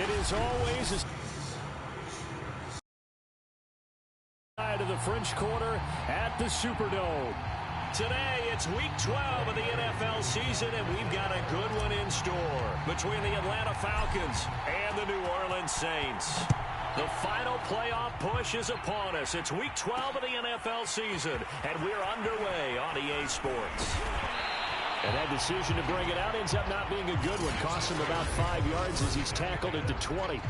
It is always a side of the French Quarter at the Superdome. Today, it's Week 12 of the NFL season, and we've got a good one in store between the Atlanta Falcons and the New Orleans Saints. The final playoff push is upon us. It's Week 12 of the NFL season, and we're underway on EA Sports. And that decision to bring it out ends up not being a good one. Costs him about 5 yards as he's tackled at the 20.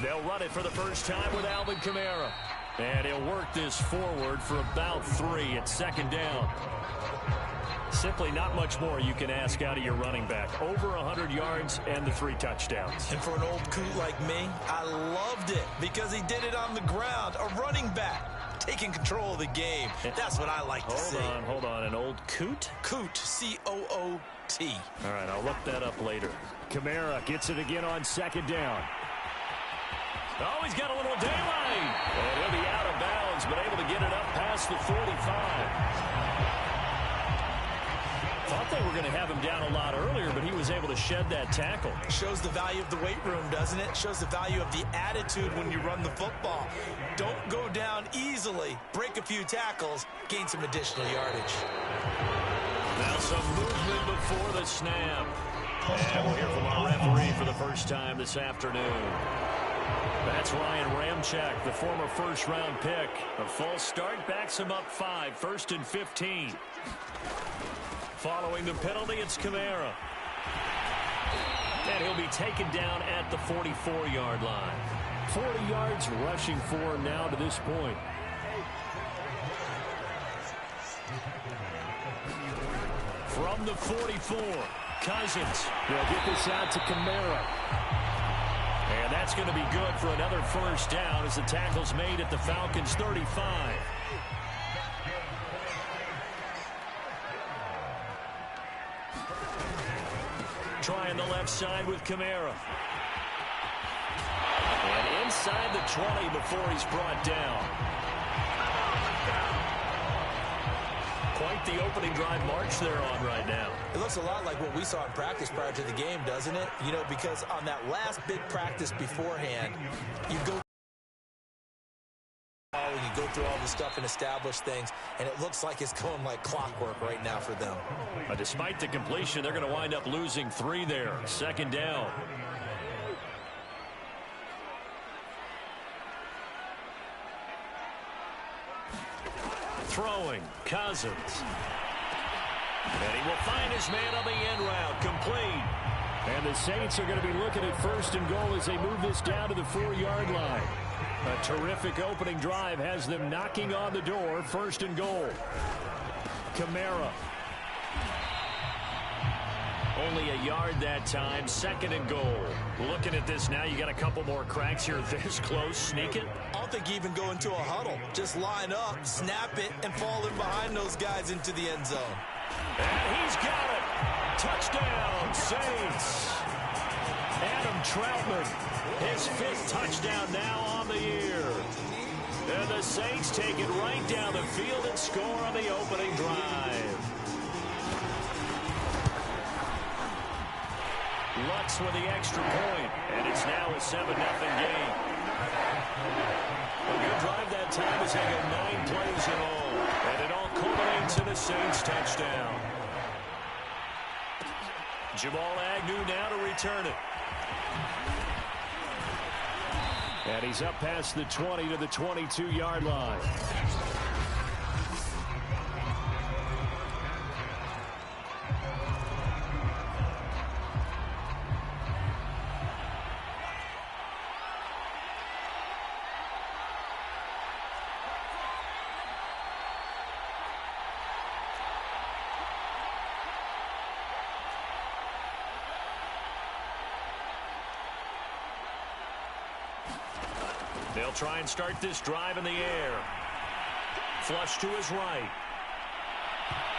They'll run it for the first time with Alvin Kamara. And he'll work this forward for about 3 at second down. Simply not much more you can ask out of your running back. Over 100 yards and the 3 touchdowns. And for an old coot like me, I loved it because he did it on the ground. A running back taking control of the game. That's what I like to see. Hold on. An old coot? Coot, C-O-O-T. All right, I'll look that up later. Kamara gets it again on second down. Oh, he's got a little daylight. And he'll be out of bounds, but able to get it up past the 45. Thought they were going to have him down a lot earlier, but he was able to shed that tackle. Shows the value of the weight room, doesn't it? Shows the value of the attitude when you run the football. Don't go down easily. Break a few tackles. Gain some additional yardage. Now some movement before the snap. And we'll hear from our referee for the first time this afternoon. That's Ryan Ramczyk, the former first-round pick. A false start backs him up 5, 1st and 15. Following the penalty, it's Kamara. And he'll be taken down at the 44-yard line. 40 yards rushing for him now to this point. From the 44, Cousins. They'll get this out to Kamara. And that's going to be good for another first down as the tackle's made at the Falcons' 35. Trying the left side with Kamara. And inside the 20 before he's brought down. Quite the opening drive march they're on right now. It looks a lot like what we saw in practice prior to the game, doesn't it? You know, because on that last big practice beforehand, you go through all the stuff and establish things, and it looks like it's going like clockwork right now for them. But despite the completion, they're going to wind up losing 3 there. Second down. Throwing, Cousins. And he will find his man on the end route, complete. And the Saints are going to be looking at 1st and goal as they move this down to the 4-yard line. A terrific opening drive has them knocking on the door, 1st and goal. Kamara. Only a yard that time, 2nd and goal. Looking at this now, you got a couple more cracks here this close. Sneak it. I don't think even go into a huddle. Just line up, snap it, and fall in behind those guys into the end zone. And he's got it. Touchdown, Saints. Adam Troutman, his 5th touchdown now on the year. And the Saints take it right down the field and score on the opening drive. Lutz with the extra point, and it's now a 7-0 game. A good drive that time as they go 9 plays in all, and it all culminates in a Saints touchdown. Jamal Agnew now to return it. And he's up past the 20 to the 22-yard line. They'll try and start this drive in the air. Flush to his right.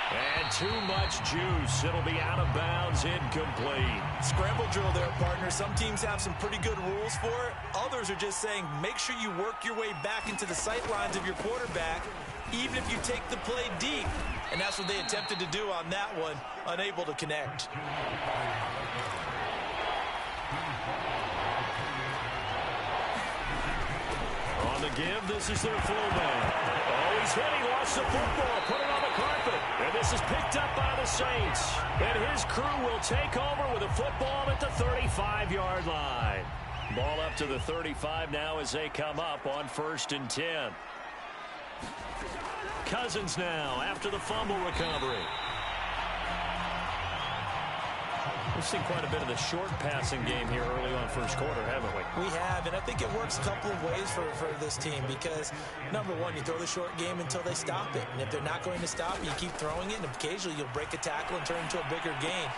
And too much juice. It'll be out of bounds, incomplete. Scramble drill there, partner. Some teams have some pretty good rules for it. Others are just saying make sure you work your way back into the sight lines of your quarterback, even if you take the play deep. And that's what they attempted to do on that one, unable to connect. On the give, this is their fullback. Oh, he's hit. He lost the football. Put it on the carpet. And this is picked up by the Saints. And his crew will take over with a football at the 35-yard line. Ball up to the 35 now as they come up on 1st and 10. Cousins now after the fumble recovery. We've seen quite a bit of the short passing game here early on first quarter, haven't we? We have, and I think it works a couple of ways for this team because, number one, you throw the short game until they stop it. And if they're not going to stop it, you keep throwing it, and occasionally you'll break a tackle and turn into a bigger gain.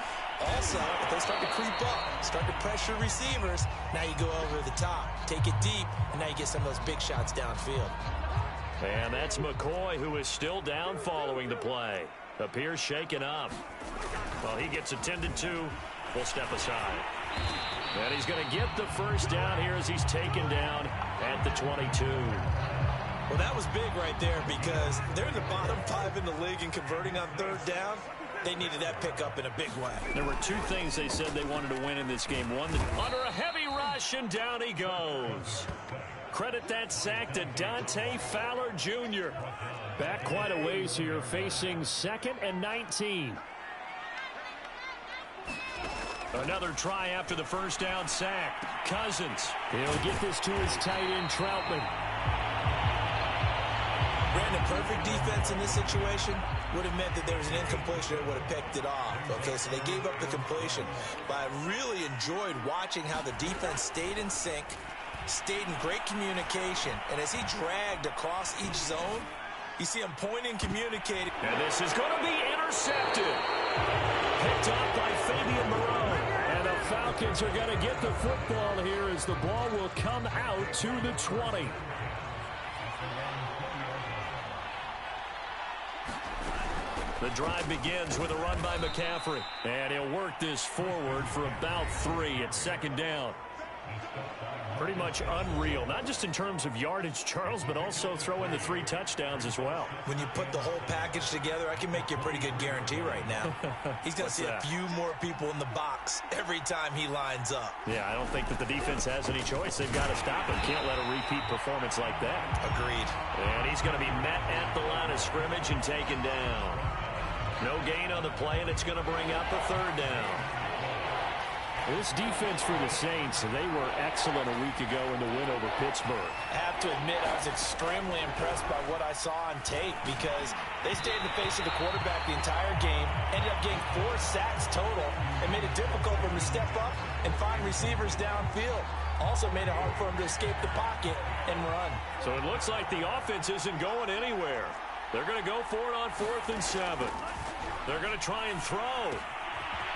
Also, if they start to creep up, start to pressure receivers, now you go over the top, take it deep, and now you get some of those big shots downfield. And that's McCoy, who is still down following the play. Appears shaken up. Well, he gets attended to. We'll step aside. And he's going to get the first down here as he's taken down at the 22. Well, that was big right there because they're in the bottom 5 in the league and converting on 3rd down. They needed that pickup in a big way. There were 2 things they said they wanted to win in this game. One, under a heavy rush, and down he goes. Credit that sack to Dante Fowler Jr. Back quite a ways here, facing 2nd and 19. Another try after the first down sack. Cousins. He'll get this to his tight end, Troutman. Brandon, perfect defense in this situation would have meant that there was an incompletion that would have picked it off. Okay, so they gave up the completion. But I really enjoyed watching how the defense stayed in sync, stayed in great communication. And as he dragged across each zone, you see him pointing, communicating. And this is going to be intercepted. Picked up by Fabian Moreau. And the Falcons are going to get the football here as the ball will come out to the 20. The drive begins with a run by McCaffrey. And he'll work this forward for about 3 at 2nd down. Pretty much unreal, not just in terms of yardage, Charles, but also throw in the 3 touchdowns as well. When you put the whole package together, I can make you a pretty good guarantee right now. He's going to see a few more people in the box every time he lines up. Yeah, I don't think that the defense has any choice. They've got to stop him. Can't let a repeat performance like that. Agreed. And he's going to be met at the line of scrimmage and taken down. No gain on the play, and it's going to bring up a 3rd down. This defense for the Saints, they were excellent a week ago in the win over Pittsburgh. I have to admit, I was extremely impressed by what I saw on tape because they stayed in the face of the quarterback the entire game, ended up getting 4 sacks total, and made it difficult for him to step up and find receivers downfield. Also made it hard for him to escape the pocket and run. So it looks like the offense isn't going anywhere. They're going to go for it on 4th and 7. They're going to try and throw.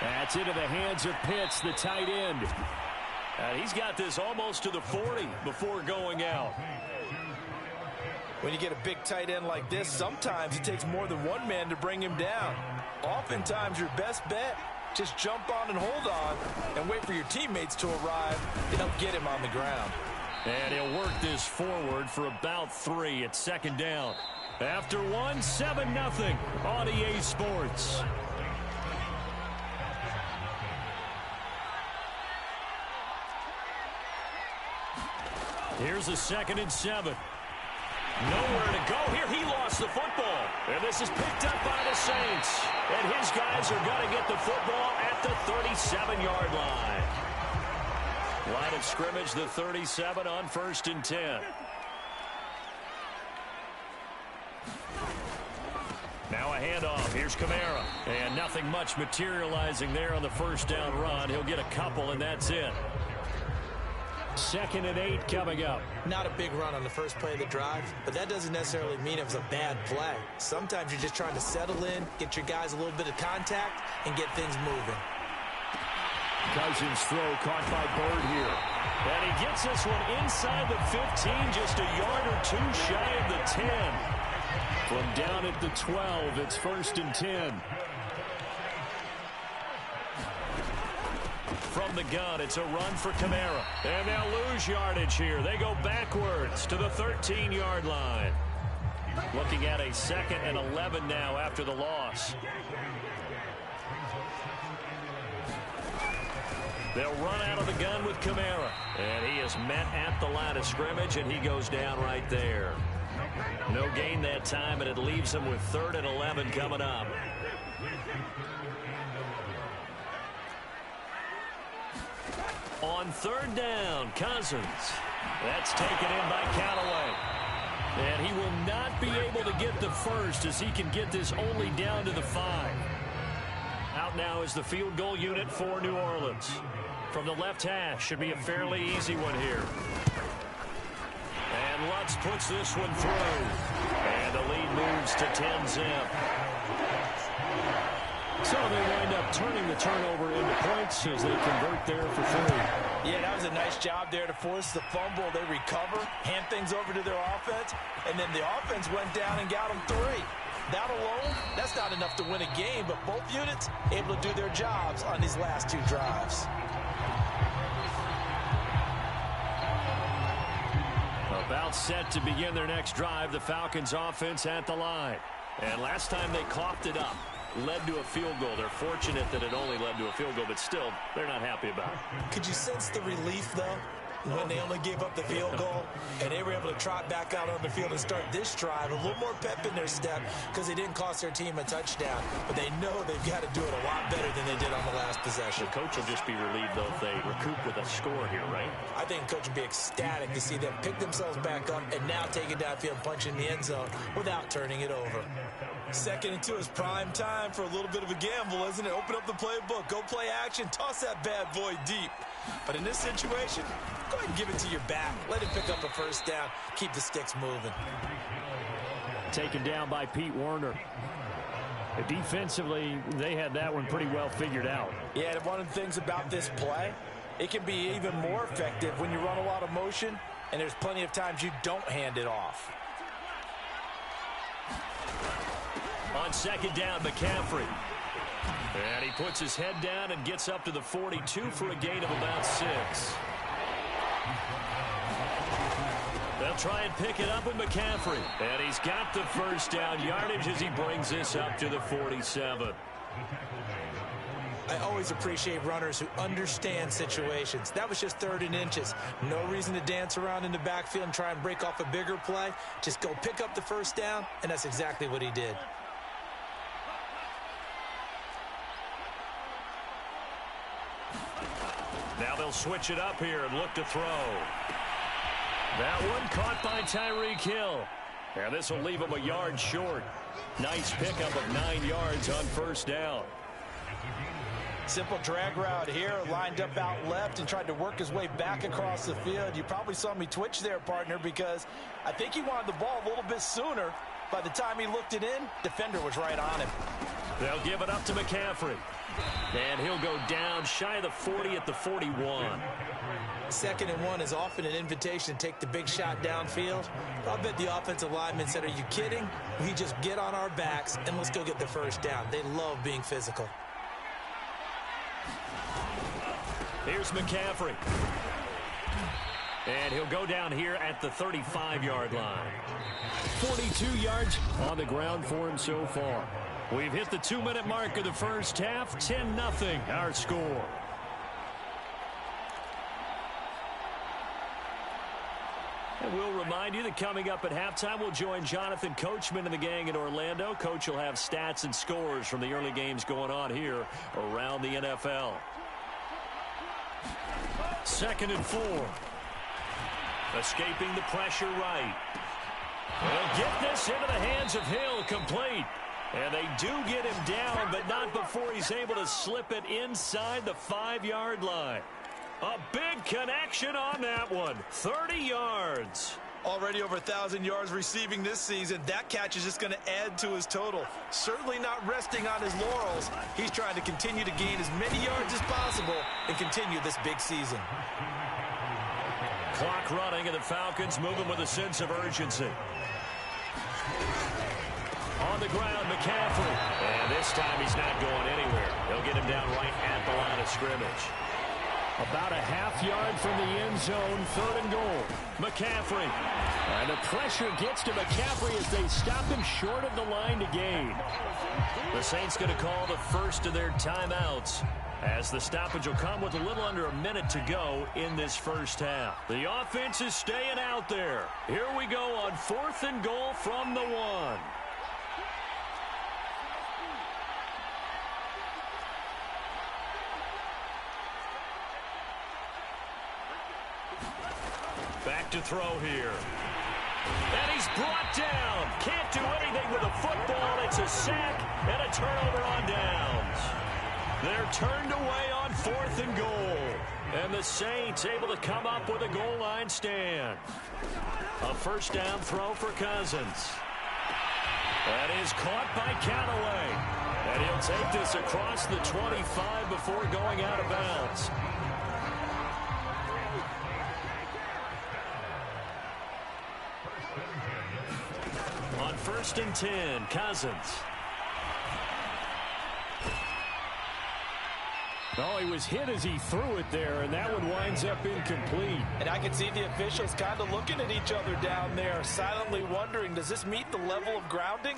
That's into the hands of Pitts, the tight end. And he's got this almost to the 40 before going out. When you get a big tight end like this, sometimes it takes more than one man to bring him down. Oftentimes, your best bet, just jump on and hold on and wait for your teammates to arrive to help get him on the ground. And he'll work this forward for about 3 at 2nd down. After 1, 7-0 on EA Sports. Here's a 2nd and 7. Nowhere to go here. He lost the football. And this is picked up by the Saints. And his guys are going to get the football at the 37-yard line. Line of scrimmage, the 37 on 1st and 10. Now a handoff. Here's Kamara. And nothing much materializing there on the first down run. He'll get a couple, and that's it. 2nd and 8 coming up. Not a big run on the first play of the drive, but that doesn't necessarily mean it was a bad play. Sometimes you're just trying to settle in, get your guys a little bit of contact, and get things moving. Cousins throw caught by Bird here. And he gets this one inside the 15, just a yard or 2 shy of the 10. From down at the 12, it's 1st and 10. From the gun, it's a run for Kamara. And they'll lose yardage here. They go backwards to the 13-yard line. Looking at a 2nd and 11 now after the loss. They'll run out of the gun with Kamara. And he is met at the line of scrimmage, and he goes down right there. No gain that time, and it leaves him with 3rd and 11 coming up. On 3rd down, Cousins. That's taken in by Callaway. And he will not be able to get the first as he can get this only down to the 5. Out now is the field goal unit for New Orleans. From the left hash, should be a fairly easy one here. And Lutz puts this one through. And the lead moves to 10-zip. So they wind up turning the turnover into points as they convert there for 3. Yeah, that was a nice job there to force the fumble. They recover, hand things over to their offense, and then the offense went down and got them 3. That alone, that's not enough to win a game, but both units able to do their jobs on these last 2 drives. About set to begin their next drive, the Falcons offense at the line. And last time they coughed it up, led to a field goal. They're fortunate that it only led to a field goal, but still, they're not happy about it. Could you sense the relief, though, when they only gave up the field goal and they were able to trot back out on the field and start this drive? A little more pep in their step because they didn't cost their team a touchdown, but they know they've got to do it a lot better than they did on the last possession. The coach will just be relieved, though, if they recoup with a score here, right? I think the coach will be ecstatic to see them pick themselves back up and now take it downfield and punch in the end zone without turning it over. 2nd and 2 is prime time for a little bit of a gamble, isn't it? Open up the playbook, go play action, toss that bad boy deep. But in this situation, go ahead and give it to your back. Let him pick up a 1st down. Keep the sticks moving. Taken down by Pete Werner. Defensively, they had that one pretty well figured out. Yeah, and one of the things about this play, it can be even more effective when you run a lot of motion, and there's plenty of times you don't hand it off. On 2nd down, McCaffrey. And he puts his head down and gets up to the 42 for a gain of about 6. They'll try and pick it up with McCaffrey. And he's got the 1st down yardage as he brings this up to the 47. I always appreciate runners who understand situations. That was just 3rd and inches. No reason to dance around in the backfield and try and break off a bigger play. Just go pick up the 1st down, and that's exactly what he did. Now they'll switch it up here and look to throw. That one caught by Tyreek Hill. And this will leave him a yard short. Nice pickup of 9 yards on 1st down. Simple drag route here, lined up out left and tried to work his way back across the field. You probably saw me twitch there, partner, because I think he wanted the ball a little bit sooner. By the time he looked it in, defender was right on him. They'll give it up to McCaffrey. And he'll go down shy of the 40 at the 41. 2nd and 1 is often an invitation to take the big shot downfield. I'll bet the offensive lineman said, "Are you kidding? We just get on our backs and let's go get the 1st down." They love being physical. Here's McCaffrey. And he'll go down here at the 35-yard line. 42 yards on the ground for him so far. We've hit the 2-minute mark of the 1st half. 10-0 our score. And we'll remind you that coming up at halftime, we'll join Jonathan Coachman and the gang in Orlando. Coach will have stats and scores from the early games going on here around the NFL. 2nd and 4. Escaping the pressure right. They'll get this into the hands of Hill, complete. And they do get him down, but not before he's able to slip it inside the 5-yard line. A big connection on that one. 30 yards. Already over 1,000 yards receiving this season. That catch is just going to add to his total. Certainly not resting on his laurels. He's trying to continue to gain as many yards as possible and continue this big season. Clock running, and the Falcons moving with a sense of urgency. On the ground, McCaffrey. And this time he's not going anywhere. He'll get him down right at the line of scrimmage. About a half yard from the end zone, 3rd and goal. McCaffrey. And the pressure gets to McCaffrey as they stop him short of the line to gain. The Saints going to call the first of their timeouts, as the stoppage will come with a little under a minute to go in this first half. The offense is staying out there. Here we go on 4th and goal from the 1. Back to throw here. And he's brought down. Can't do anything with a football. It's a sack and a turnover on downs. They're turned away on 4th and goal. And the Saints able to come up with a goal line stand. A first down throw for Cousins. That is caught by Callaway. And he'll take this across the 25 before going out of bounds. On 1st and 10, Cousins. Oh, he was hit as he threw it there, and that one winds up incomplete. And I can see the officials kind of looking at each other down there, silently wondering, does this meet the level of grounding?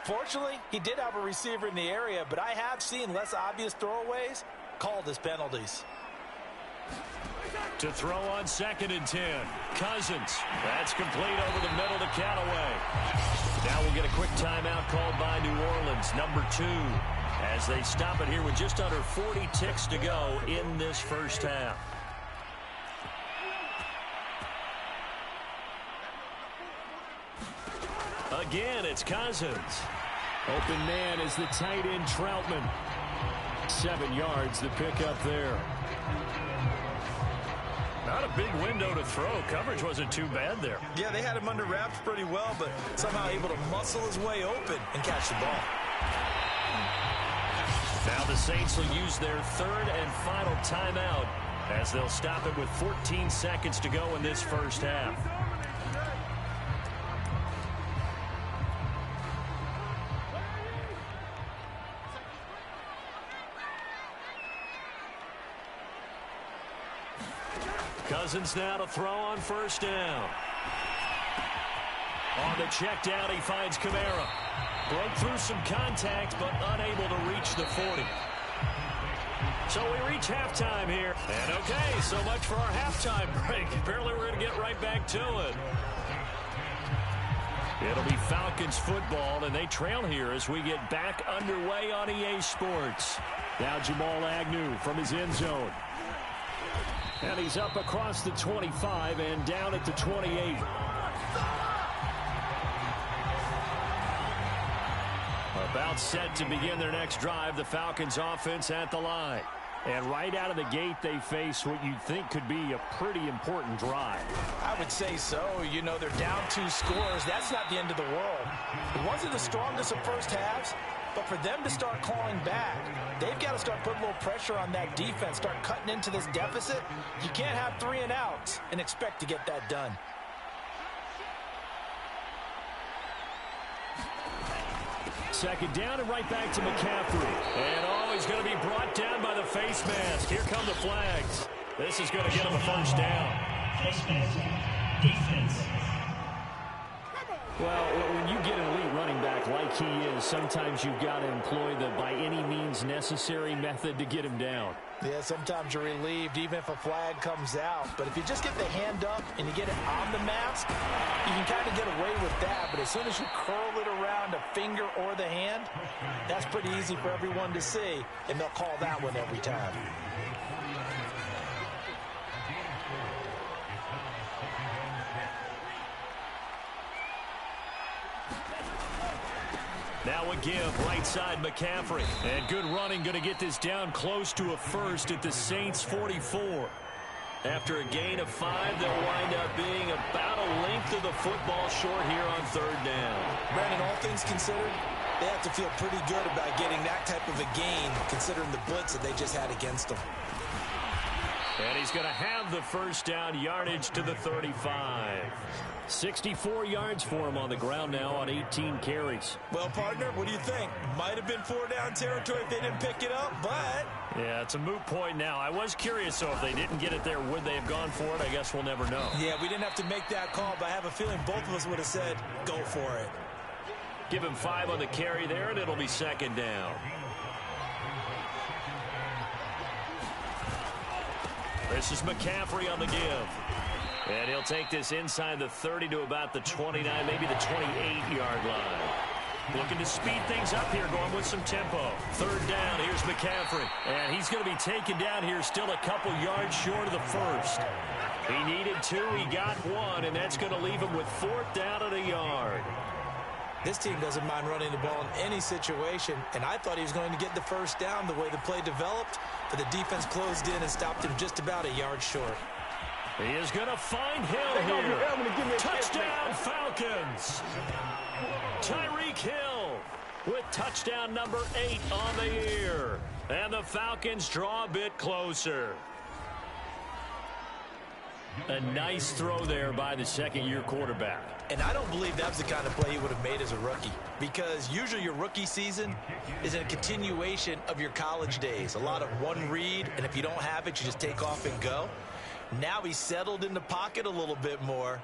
Fortunately, he did have a receiver in the area, but I have seen less obvious throwaways called as penalties. To throw on 2nd and 10. Cousins. That's complete over the middle to Callaway. Now we'll get a quick timeout called by New Orleans, number 2, as they stop it here with just under 40 ticks to go in this first half. Again, it's Cousins. Open man is the tight end Troutman. 7 yards the pickup there. Not a big window to throw. Coverage wasn't too bad there. Yeah, they had him under wraps pretty well, but somehow able to muscle his way open and catch the ball. Now the Saints will use their 3rd and final timeout, as they'll stop it with 14 seconds to go in this first half. Cousins now to throw on 1st down. On the check down, he finds Kamara. Broke through some contact, but unable to reach the 40. So we reach halftime here. And okay, so much for our halftime break. Apparently we're going to get right back to it. It'll be Falcons football, and they trail here as we get back underway on EA Sports. Now Jamal Agnew from his end zone. And he's up across the 25 and down at the 28. About set to begin their next drive, the Falcons offense at the line. And right out of the gate, they face what you'd think could be a pretty important drive. I would say so. You know, they're down 2 scores. That's not the end of the world. It wasn't the strongest of first halves, but for them to start clawing back, they've got to start putting a little pressure on that defense, start cutting into this deficit. You can't have 3 and outs and expect to get that done. Second down and right back to McCaffrey. And oh, he's going to be brought down by the face mask. Here come the flags. This is going to get him a first down. Face mask. Defense. Well, when you get an elite running back like he is, sometimes you've got to employ the by any means necessary method to get him down. Yeah, sometimes you're relieved even if a flag comes out. But if you just get the hand up and you get it on the mask, you can kind of get away with that. But as soon as you curl it around a finger or the hand, that's pretty easy for everyone to see, and they'll call that one every time. Now a give, right side McCaffrey. And good running, going to get this down close to a first at the Saints 44. After a gain of 5, they'll wind up being about a length of the football short here on 3rd down. Brandon, all things considered, they have to feel pretty good about getting that type of a gain, considering the blitz that they just had against them. And he's going to have the first down, yardage to the 35. 64 yards for him on the ground now on 18 carries. Well, partner, what do you think? Might have been 4-down territory if they didn't pick it up, but... Yeah, it's a moot point now. I was curious, so if they didn't get it there, would they have gone for it? I guess we'll never know. Yeah, we didn't have to make that call, but I have a feeling both of us would have said, go for it. Give him 5 on the carry there, and it'll be second down. This is McCaffrey on the give. And he'll take this inside the 30 to about the 29, maybe the 28-yard line. Looking to speed things up here, going with some tempo. Third down, here's McCaffrey. And he's going to be taken down here still a couple yards short of the first. He needed 2, he got 1, and that's going to leave him with 4th down and a yard. This team doesn't mind running the ball in any situation, and I thought he was going to get the first down the way the play developed, but the defense closed in and stopped him just about a yard short. He is going to find Hill here. Touchdown, Falcons. Tyreek Hill with touchdown number 8 on the year. And the Falcons draw a bit closer. A nice throw there by the second-year quarterback. And I don't believe that was the kind of play he would have made as a rookie, because usually your rookie season is a continuation of your college days. A lot of one read, and if you don't have it, you just take off and go. Now he's settled in the pocket a little bit more,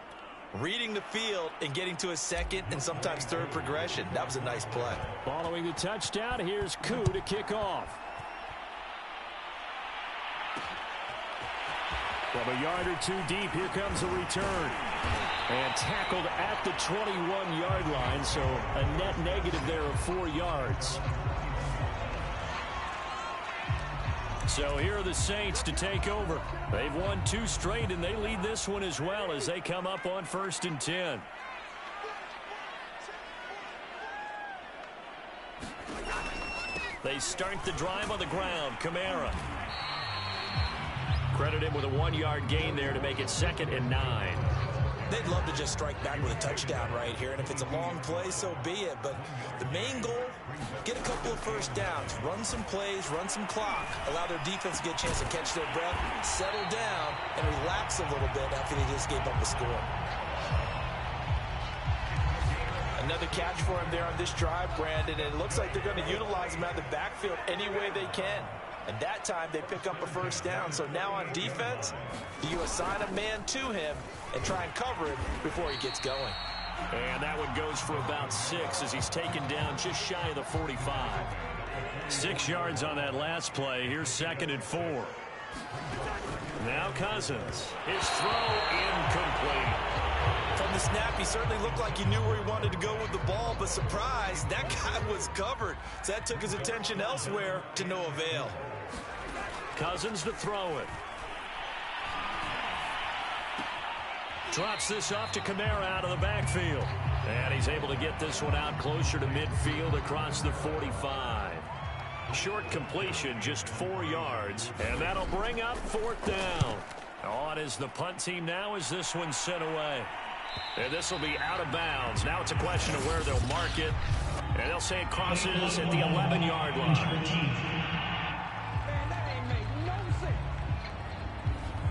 reading the field and getting to a second and sometimes third progression. That was a nice play. Following the touchdown, here's Koo to kick off. From a yard or 2 deep, here comes a return. And tackled at the 21-yard line, so a net negative there of 4 yards. So here are the Saints to take over. They've won 2 straight, and they lead this one as well as they come up on 1st and 10. They start the drive on the ground. Kamara. Credit him with a 1-yard gain there to make it 2nd and 9. They'd love to just strike back with a touchdown right here, and if it's a long play, so be it. But the main goal, get a couple of first downs, run some plays, run some clock, allow their defense to get a chance to catch their breath, settle down, and relax a little bit after they just gave up a score. Another catch for him there on this drive, Brandon, and it looks like they're going to utilize him out of the backfield any way they can. And that time they pick up a first down. So now on defense, you assign a man to him and try and cover it before he gets going. And that one goes for about 6 as he's taken down just shy of the 45. 6 yards on that last play. Here's 2nd and 4. Now Cousins. His throw incomplete. From the snap, he certainly looked like he knew where he wanted to go with the ball, but surprise, that guy was covered. So that took his attention elsewhere to no avail. Cousins to throw it. Drops this off to Kamara out of the backfield. And he's able to get this one out closer to midfield across the 45. Short completion, just 4 yards. And that'll bring up 4th down. On is the punt team now as this one's sent away. And this will be out of bounds. Now it's a question of where they'll mark it. And they'll say it crosses at the 11-yard line.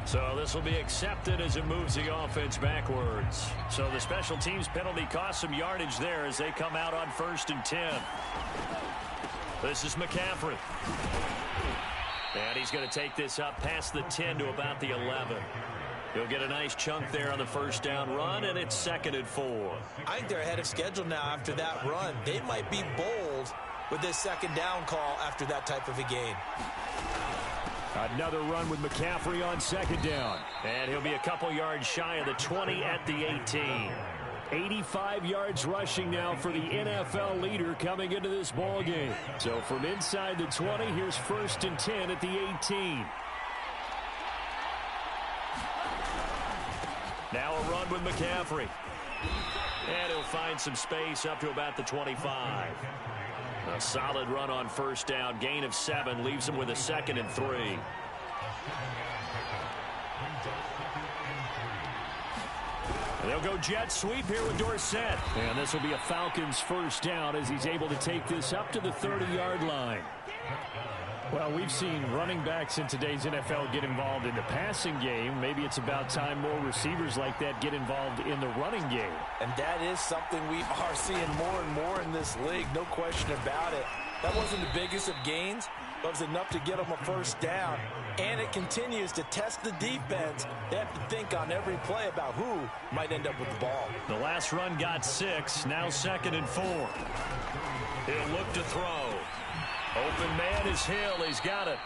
So this will be accepted as it moves the offense backwards. So the special teams penalty cost some yardage there as they come out on 1st and 10. This is McCaffrey. And he's going to take this up past the 10 to about the 11. He'll get a nice chunk there on the first down run, and it's 2nd and 4. I think they're ahead of schedule now after that run. They might be bold with this 2nd down call after that type of a game. Another run with McCaffrey on 2nd down. And he'll be a couple yards shy of the 20 at the 18. 85 yards rushing now for the NFL leader coming into this ball game. So from inside the 20, here's 1st and 10 at the 18. Now a run with McCaffrey. And he'll find some space up to about the 25. A solid run on 1st down. Gain of 7 leaves him with a 2nd and 3. They'll go jet sweep here with Dorsett. And this will be a Falcons first down as he's able to take this up to the 30-yard line. Well, we've seen running backs in today's NFL get involved in the passing game. Maybe it's about time more receivers like that get involved in the running game. And that is something we are seeing more and more in this league, no question about it. That wasn't the biggest of gains, but it was enough to get them a first down. And it continues to test the defense. They have to think on every play about who might end up with the ball. The last run got 6, now 2nd and 4. He'll look to throw. Open man is Hill. He's got it.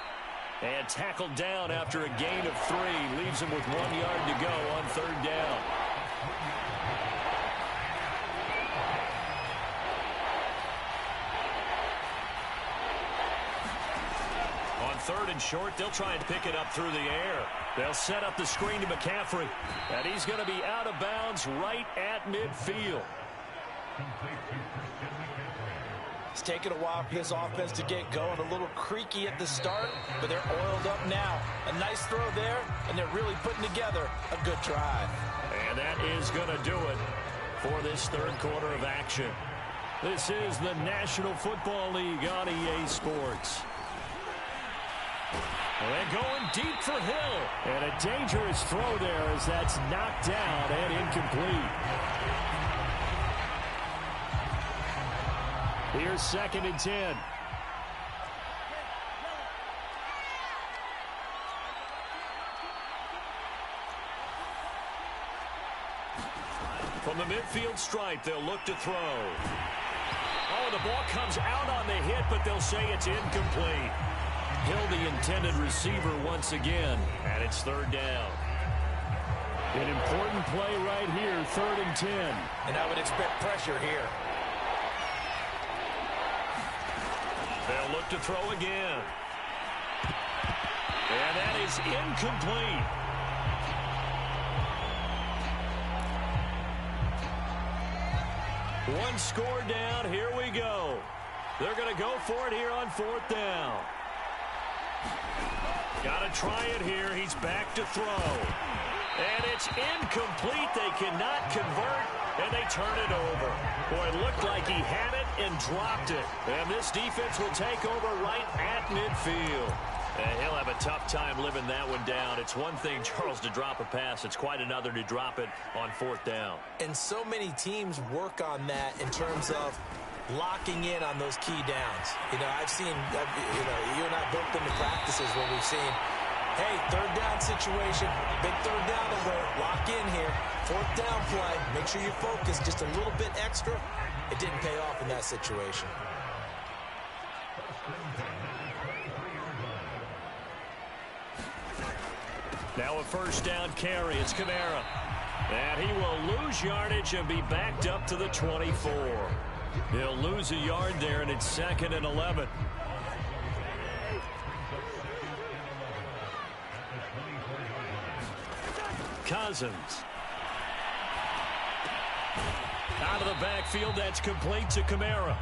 And tackled down after a gain of 3. Leaves him with 1 yard to go on 3rd down. On 3rd and short, they'll try and pick it up through the air. They'll set up the screen to McCaffrey. And he's going to be out of bounds right at midfield. It's taken a while for this offense to get going. A little creaky at the start, but they're oiled up now. A nice throw there, and they're really putting together a good drive. And that is going to do it for this 3rd quarter of action. This is the National Football League on EA Sports. They're going deep for Hill. And a dangerous throw there as that's knocked down and incomplete. Here's 2nd and 10. From the midfield stripe, they'll look to throw. Oh, the ball comes out on the hit, but they'll say it's incomplete. Hill, the intended receiver once again, and it's 3rd down. An important play right here, 3rd and 10. And I would expect pressure here. They'll look to throw again. And that is incomplete. One score down. Here we go. They're going to go for it here on 4th down. Got to try it here. He's back to throw. And it's incomplete. They cannot convert, and they turn it over. Boy, it looked like he had it and dropped it. And this defense will take over right at midfield. And he'll have a tough time living that one down. It's one thing, Charles, to drop a pass. It's quite another to drop it on 4th down. And so many teams work on that in terms of locking in on those key downs. You know, I've seen, you and I both been to practices where we've seen, hey, 3rd down situation, big 3rd down alert, lock in here, 4th down play, make sure you're focused just a little bit extra. It didn't pay off in that situation. Now a 1st down carry. It's Kamara. And he will lose yardage and be backed up to the 24. He'll lose a yard there, and it's 2nd and 11. Cousins. Out of the backfield, that's complete to Kamara.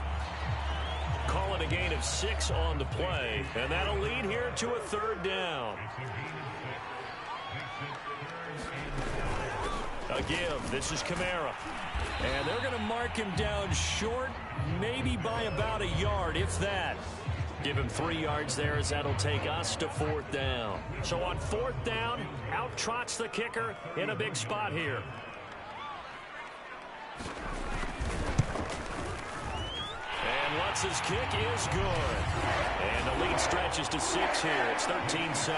Calling a gain of 6 on the play, and that'll lead here to a 3rd down. A give. This is Kamara. And they're going to mark him down short, maybe by about a yard, if that. Give him 3 yards there as that'll take us to 4th down. So on 4th down, out trots the kicker in a big spot here. And Lutz's kick is good. And the lead stretches to 6 here. It's 13-7.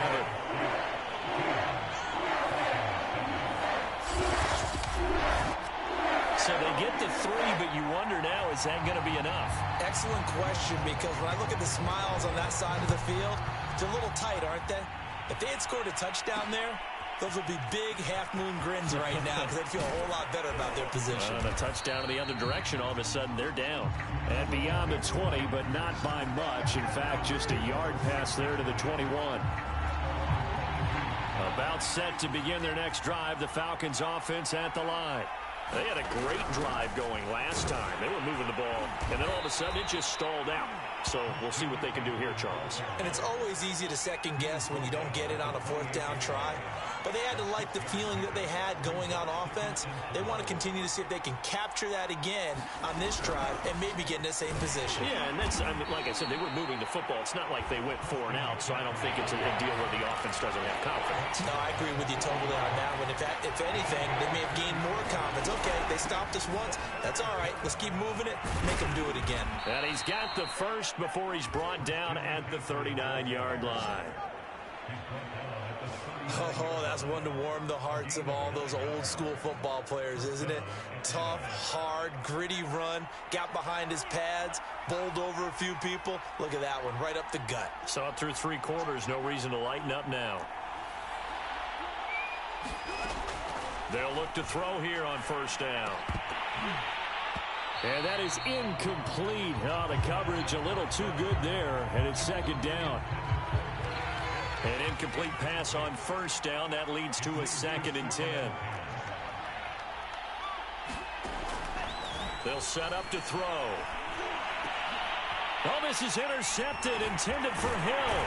So they get the 3, but you wonder now, is that going to be enough? Excellent question, because when I look at the smiles on that side of the field, they're a little tight, aren't they? If they had scored a touchdown there, those would be big half-moon grins right now because they'd feel a whole lot better about their position. And a touchdown in the other direction, all of a sudden they're down. And beyond the 20, but not by much. In fact, just a yard pass there to the 21. About set to begin their next drive, the Falcons offense at the line. They had a great drive going last time. They were moving the ball, and then all of a sudden it just stalled out. So we'll see what they can do here, Charles. And it's always easy to second guess when you don't get it on a fourth down try. But they had to like the feeling that they had going on offense. They want to continue to see if they can capture that again on this drive and maybe get in the same position. Yeah, and that's, I mean, like I said, they were moving the football. It's not like they went 4 and out, so I don't think it's a deal where the offense doesn't have confidence. No, I agree with you totally on that one. If anything, they may have gained more confidence. Okay, they stopped us once. That's all right. Let's keep moving it. Make them do it again. And he's got the first before he's brought down at the 39-yard line. Oh, that's one to warm the hearts of all those old-school football players, isn't it? Tough, hard, gritty run, got behind his pads, bowled over a few people. Look at that one, right up the gut. Saw it through 3 quarters, no reason to lighten up now. They'll look to throw here on first down. And that is incomplete. Oh, the coverage a little too good there, and it's second down. An incomplete pass on first down. That leads to a 2nd and 10. They'll set up to throw. Oh, this is intercepted, intended for Hill.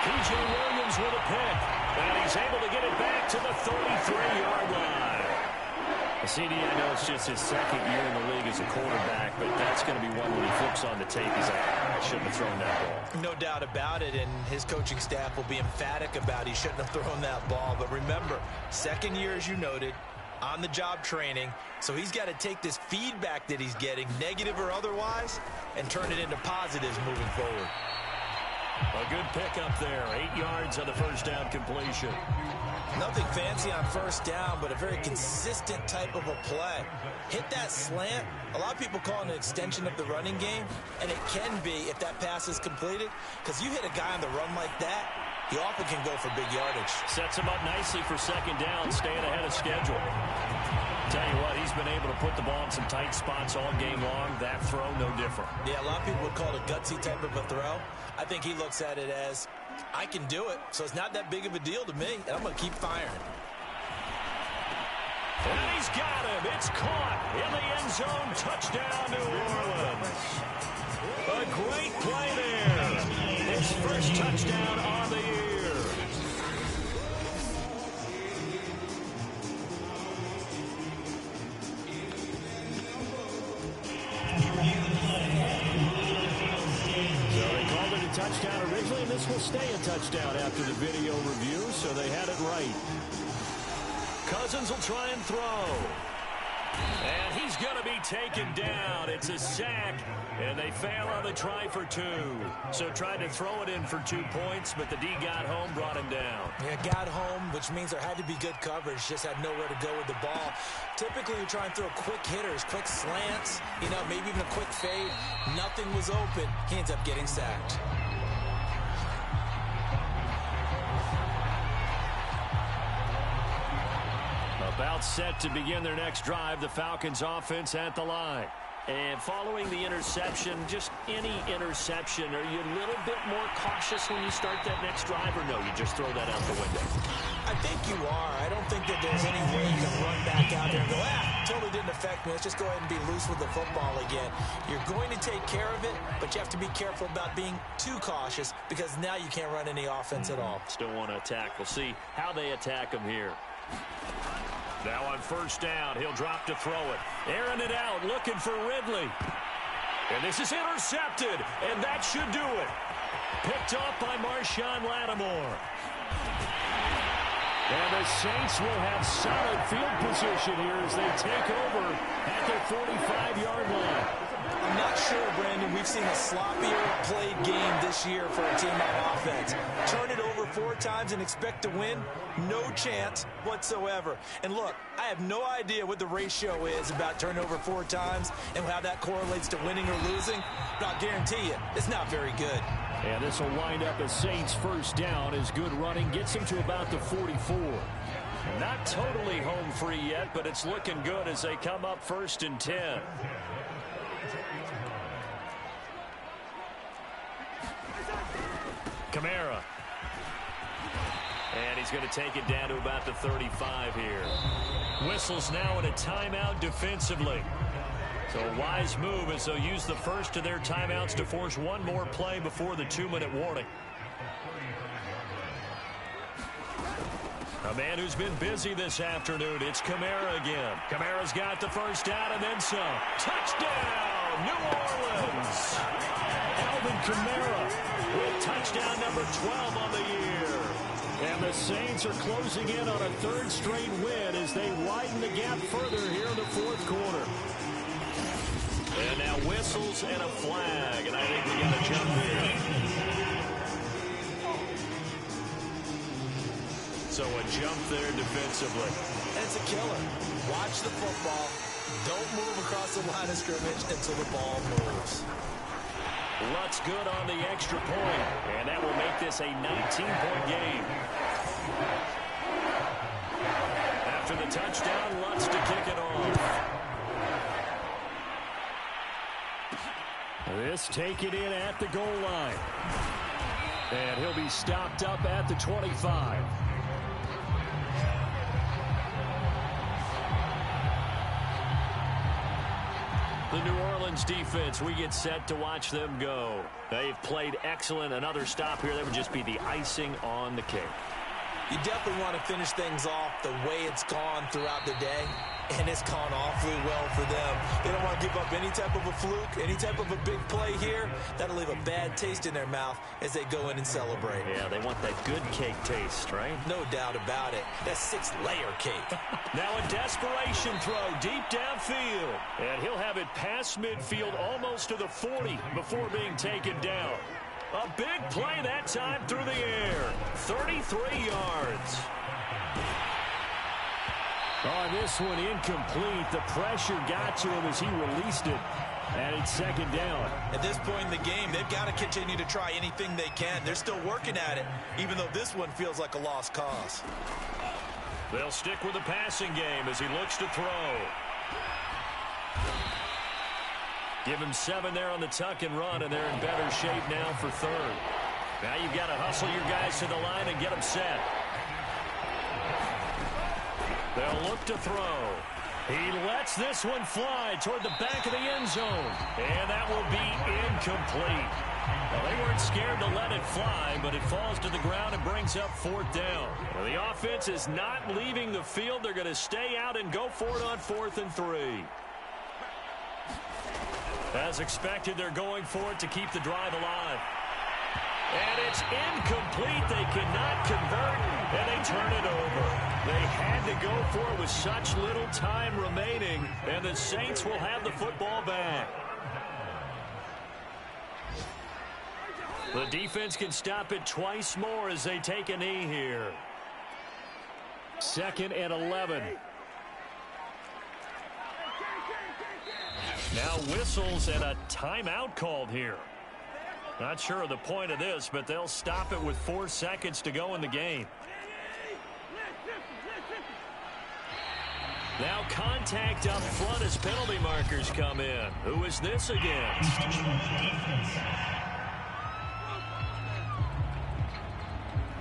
P.J. Williams with a pick. And he's able to get it back to the 33-yard line. CD, I know it's just his 2nd year in the league as a quarterback, but that's going to be one when he flips on the tape. He's like, I shouldn't have thrown that ball. No doubt about it, and his coaching staff will be emphatic about he shouldn't have thrown that ball. But remember, 2nd year, as you noted, on-the-job training, so he's got to take this feedback that he's getting, negative or otherwise, and turn it into positives moving forward. A good pickup there, 8 yards on the first down completion. Nothing fancy on first down, but a very consistent type of a play. Hit that slant. A lot of people call it an extension of the running game, and it can be if that pass is completed, because you hit a guy on the run like that, he often can go for big yardage. Sets him up nicely for second down, staying ahead of schedule. Tell you what, he's been able to put the ball in some tight spots all game long. That throw, no different. Yeah, a lot of people would call it a gutsy type of a throw. I think he looks at it as, I can do it, so it's not that big of a deal to me, and I'm going to keep firing. And he's got him. It's caught in the end zone. Touchdown, New Orleans. A great play there. His first touchdown on the year. Touchdown originally, and this will stay a touchdown after the video review, so they had it right. Cousins will try and throw. And he's going to be taken down. It's a sack, and they fail on the try for 2. So tried to throw it in for 2 points, but the D got home, brought him down. Yeah, got home, which means there had to be good coverage. Just had nowhere to go with the ball. Typically, you try and throw quick hitters, quick slants, maybe even a quick fade. Nothing was open. He ends up getting sacked. About set to begin their next drive, the Falcons offense at the line. And following the interception, just any interception, are you a little bit more cautious when you start that next drive, or no, you just throw that out the window? I think you are. I don't think that there's any way you can run back out there and go, totally didn't affect me. Let's just go ahead and be loose with the football again. You're going to take care of it, but you have to be careful about being too cautious because now you can't run any offense at all. Still want to attack. We'll see how they attack them here. Now on first down, he'll drop to throw it. Airing it out, looking for Ridley. And this is intercepted, and that should do it. Picked off by Marshawn Lattimore. And the Saints will have solid field position here as they take over at their 45-yard line. I'm not sure, Brandon, we've seen a sloppier played game this year for a team on offense. Turn it over 4 times and expect to win? No chance whatsoever. And look, I have no idea what the ratio is about turnover 4 times and how that correlates to winning or losing, but I'll guarantee you, it's not very good. And this will wind up as Saints first down as good running gets him to about the 44. Not totally home free yet, but it's looking good as they come up 1st and 10. Kamara. And he's going to take it down to about the 35 here. Whistles now in a timeout defensively. So a wise move as they'll use the first of their timeouts to force one more play before the 2-minute warning. A man who's been busy this afternoon, it's Kamara again. Kamara's got the first down and then some. Touchdown, New Orleans! Alvin Kamara with touchdown number 12 on the year. And the Saints are closing in on a third straight win as they widen the gap further here in the fourth quarter. And now whistles and a flag, and I think we got to jump here. So a jump there defensively. And it's a killer. Watch the football. Don't move across the line of scrimmage until the ball moves. Lutz good on the extra point, and that will make this a 19-point game. After the touchdown, Lutz to kick it off. This taken in at the goal line. And he'll be stopped up at the 25. The New Orleans defense, we get set to watch them go. They've played excellent. Another stop here, that would just be the icing on the cake. You definitely want to finish things off the way it's gone throughout the day, and it's gone awfully well for them. They don't want to give up any type of a fluke, any type of a big play here. That'll leave a bad taste in their mouth as they go in and celebrate. Yeah, they want that good cake taste, right? No doubt about it. That 6-layer cake. Now a desperation throw deep downfield. And he'll have it past midfield almost to the 40 before being taken down. A big play that time through the air. 33 yards. Oh, this one incomplete. The pressure got to him as he released it. And it's second down. At this point in the game, they've got to continue to try anything they can. They're still working at it, even though this one feels like a lost cause. They'll stick with the passing game as he looks to throw. Give him 7 there on the tuck and run, and they're in better shape now for third. Now you've got to hustle your guys to the line and get them set. They'll look to throw. He lets this one fly toward the back of the end zone. And that will be incomplete. Well, they weren't scared to let it fly, but it falls to the ground and brings up fourth down. Well, the offense is not leaving the field. They're going to stay out and go for it on 4th and 3. As expected, they're going for it to keep the drive alive. And it's incomplete. They cannot convert, and they turn it over. They had to go for it with such little time remaining, and the Saints will have the football back. The defense can stop it twice more as they take a knee here. 2nd and 11. Now whistles and a timeout called here. Not sure of the point of this, but they'll stop it with 4 seconds to go in the game. Now contact up front as penalty markers come in. Who is this against?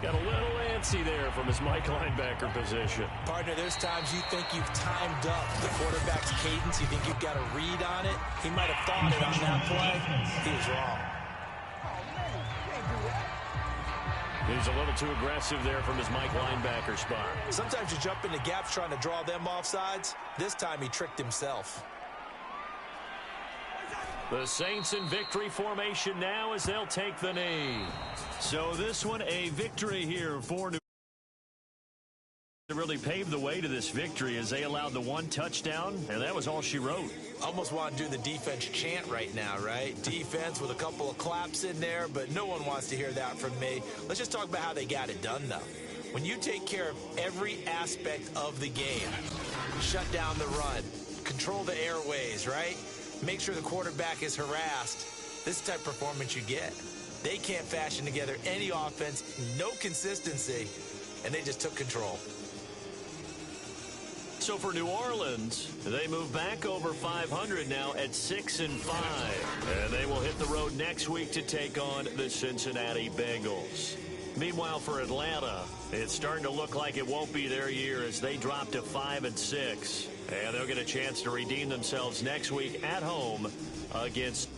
Got a little antsy there from his Mike linebacker position. Partner, there's times you think you've timed up the quarterback's cadence. You think you've got a read on it. He might have thought it on that play. He was wrong. He's a little too aggressive there from his Mike linebacker spot. Sometimes you jump into gaps trying to draw them off sides. This time he tricked himself. The Saints in victory formation now as they'll take the knee. So this one a victory here for New Orleans. Really paved the way to this victory as they allowed the 1 touchdown, and that was all she wrote. Almost want to do the defense chant right now, right? Defense with a couple of claps in there, but no one wants to hear that from me. Let's just talk about how they got it done, though. When you take care of every aspect of the game, shut down the run, control the airways, right? Make sure the quarterback is harassed. This is the type of performance you get. They can't fashion together any offense, no consistency, and they just took control. So for New Orleans, they move back over 500 now at 6-5. And they will hit the road next week to take on the Cincinnati Bengals. Meanwhile, for Atlanta, it's starting to look like it won't be their year as they drop to 5-6. And they'll get a chance to redeem themselves next week at home against